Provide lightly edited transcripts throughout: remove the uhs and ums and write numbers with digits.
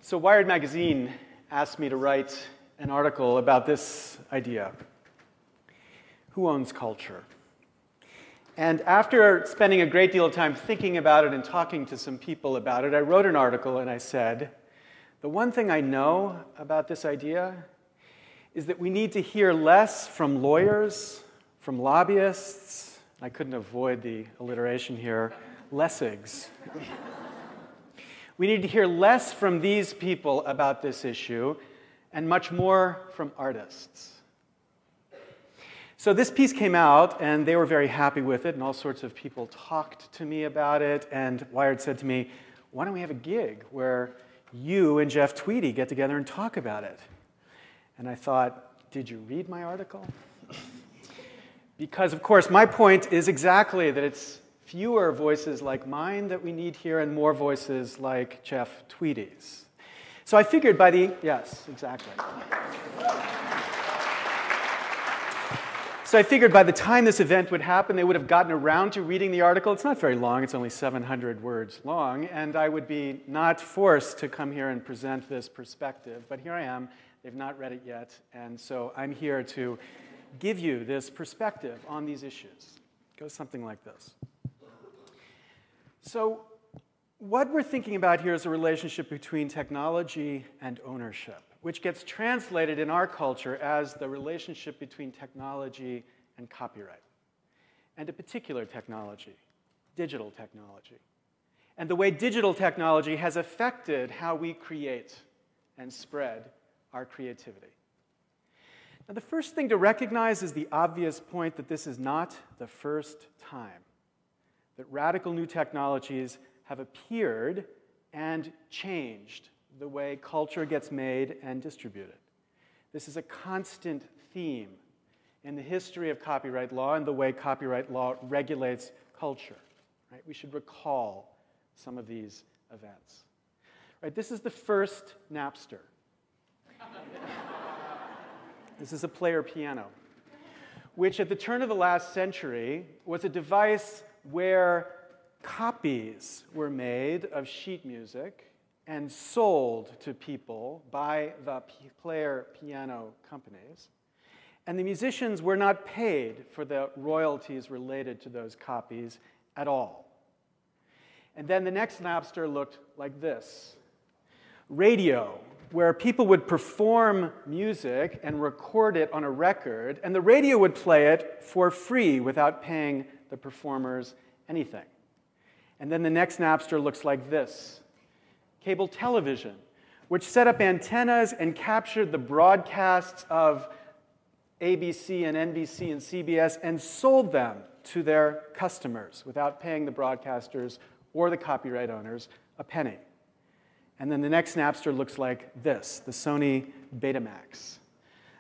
So Wired magazine asked me to write an article about this idea. Who owns culture? And after spending a great deal of time thinking about it and talking to some people about it, I wrote an article and I said, the one thing I know about this idea is that we need to hear less from lawyers, from lobbyists, I couldn't avoid the alliteration here, Lessigs. We need to hear less from these people about this issue and much more from artists. So this piece came out, and they were very happy with it, and all sorts of people talked to me about it, and Wired said to me, why don't we have a gig where you and Jeff Tweedy get together and talk about it? And I thought, did you read my article? Because, of course, my point is exactly that it's fewer voices like mine that we need here and more voices like Jeff Tweedy's. So I figured by the, yes, exactly. So I figured by the time this event would happen, they would have gotten around to reading the article. It's not very long, it's only 700 words long, and I would be not forced to come here and present this perspective, but here I am. They've not read it yet, and so I'm here to give you this perspective on these issues. It goes something like this. So what we're thinking about here is a relationship between technology and ownership, which gets translated in our culture as the relationship between technology and copyright, and a particular technology, digital technology, and the way digital technology has affected how we create and spread our creativity. Now, the first thing to recognize is the obvious point that this is not the first time that radical new technologies have appeared and changed the way culture gets made and distributed. This is a constant theme in the history of copyright law and the way copyright law regulates culture. Right? We should recall some of these events. Right? This is the first Napster. This is a player piano, which at the turn of the last century was a device where copies were made of sheet music and sold to people by the player piano companies. And the musicians were not paid for the royalties related to those copies at all. And then the next Napster looked like this. Radio, where people would perform music and record it on a record, and the radio would play it for free without paying the performers anything. And then the next Napster looks like this. Cable television, which set up antennas and captured the broadcasts of ABC and NBC and CBS and sold them to their customers without paying the broadcasters or the copyright owners a penny. And then the next Napster looks like this, the Sony Betamax,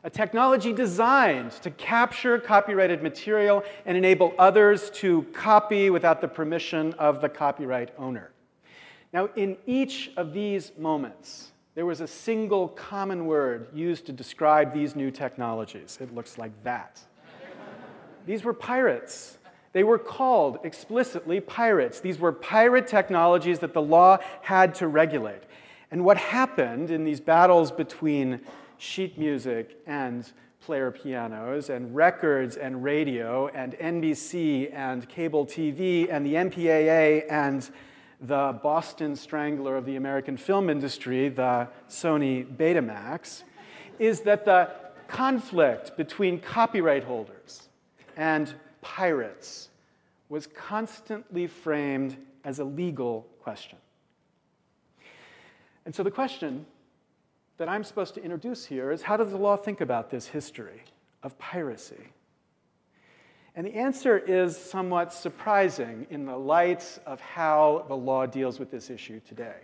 a technology designed to capture copyrighted material and enable others to copy without the permission of the copyright owner. Now, in each of these moments, there was a single common word used to describe these new technologies. It looks like that. These were pirates. They were called explicitly pirates. These were pirate technologies that the law had to regulate. And what happened in these battles between sheet music and player pianos and records and radio and NBC and cable TV and the MPAA and the Boston Strangler of the American film industry, the Sony Betamax, is that the conflict between copyright holders and pirates was constantly framed as a legal question. And so the question that I'm supposed to introduce here is, how does the law think about this history of piracy? And the answer is somewhat surprising in the light of how the law deals with this issue today.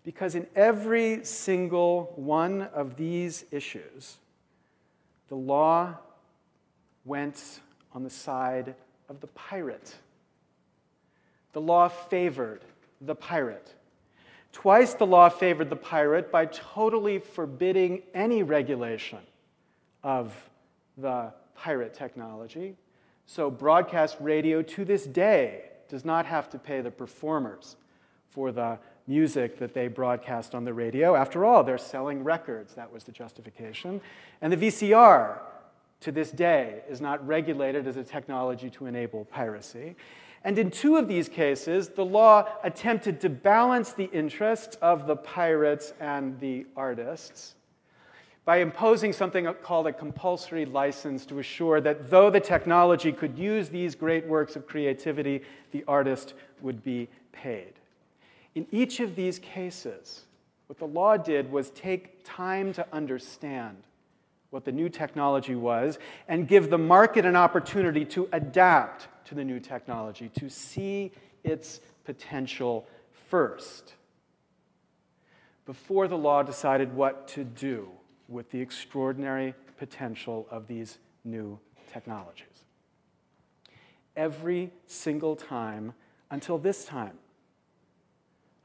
Because in every single one of these issues, the law went on the side of the pirate. The law favored the pirate. Twice the law favored the pirate by totally forbidding any regulation of the pirate technology. So broadcast radio to this day does not have to pay the performers for the music that they broadcast on the radio. After all, they're selling records. That was the justification. And the VCR, to this day, is not regulated as a technology to enable piracy. And in two of these cases, the law attempted to balance the interests of the pirates and the artists by imposing something called a compulsory license to assure that though the technology could use these great works of creativity, the artist would be paid. In each of these cases, what the law did was take time to understand what the new technology was and give the market an opportunity to adapt to the new technology, to see its potential first, before the law decided what to do with the extraordinary potential of these new technologies. Every single time until this time,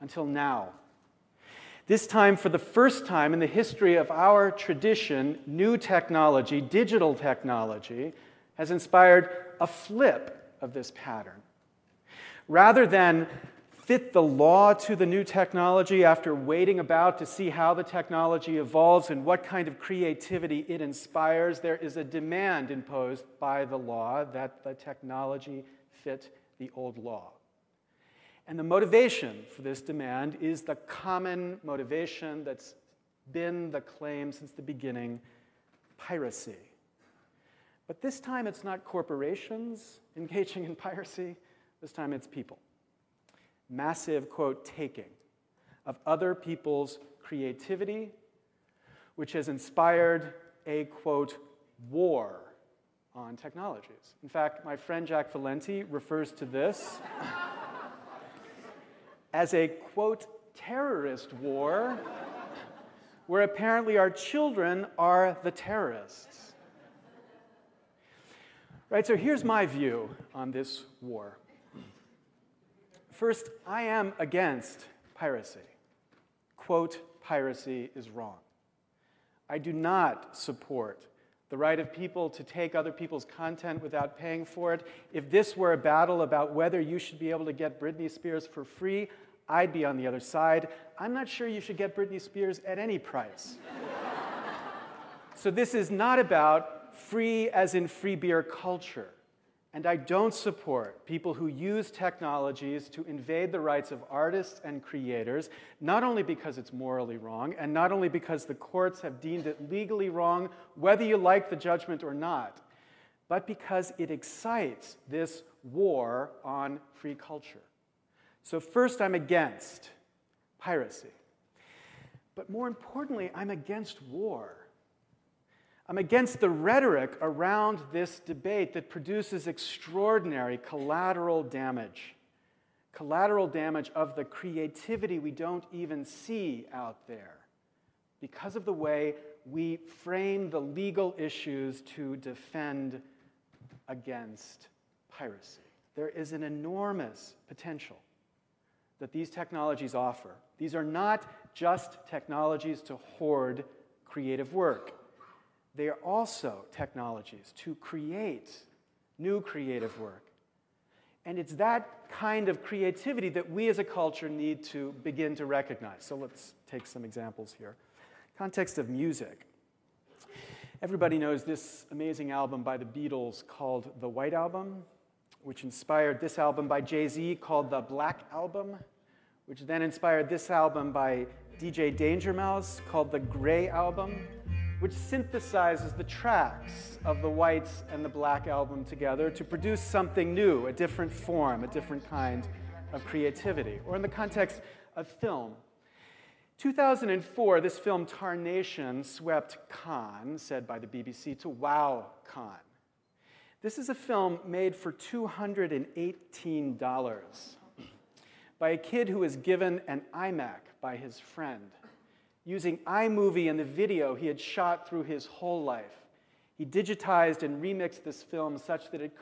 until now. This time, for the first time in the history of our tradition, new technology, digital technology, has inspired a flip of this pattern. Rather than fit the law to the new technology after waiting about to see how the technology evolves and what kind of creativity it inspires, there is a demand imposed by the law that the technology fit the old law. And the motivation for this demand is the common motivation that's been the claim since the beginning: piracy. But this time it's not corporations engaging in piracy, this time it's people. Massive, quote, taking of other people's creativity, which has inspired a, quote, war on technologies. In fact, my friend Jack Valenti refers to this as a, quote, terrorist war, where apparently our children are the terrorists. Right, so here's my view on this war. First, I am against piracy. Quote, piracy is wrong. I do not support the right of people to take other people's content without paying for it. If this were a battle about whether you should be able to get Britney Spears for free, I'd be on the other side. I'm not sure you should get Britney Spears at any price. So this is not about free as in free beer culture. And I don't support people who use technologies to invade the rights of artists and creators, not only because it's morally wrong, and not only because the courts have deemed it legally wrong, whether you like the judgment or not, but because it excites this war on free culture. So first, I'm against piracy. But more importantly, I'm against war. I'm against the rhetoric around this debate that produces extraordinary collateral damage of the creativity we don't even see out there because of the way we frame the legal issues to defend against piracy. There is an enormous potential that these technologies offer. These are not just technologies to hoard creative work. They are also technologies to create new creative work. And it's that kind of creativity that we as a culture need to begin to recognize. So let's take some examples here. Context of music. Everybody knows this amazing album by the Beatles called The White Album, which inspired this album by Jay-Z called The Black Album, which then inspired this album by DJ Danger Mouse called The Gray Album, which synthesizes the tracks of the Whites and the Black Album together to produce something new, a different form, a different kind of creativity. Or in the context of film. 2004, this film Tarnation swept Cannes, said by the BBC, to wow Cannes. This is a film made for $218 by a kid who was given an iMac by his friend, using iMovie and the video he had shot through his whole life. He digitized and remixed this film such that it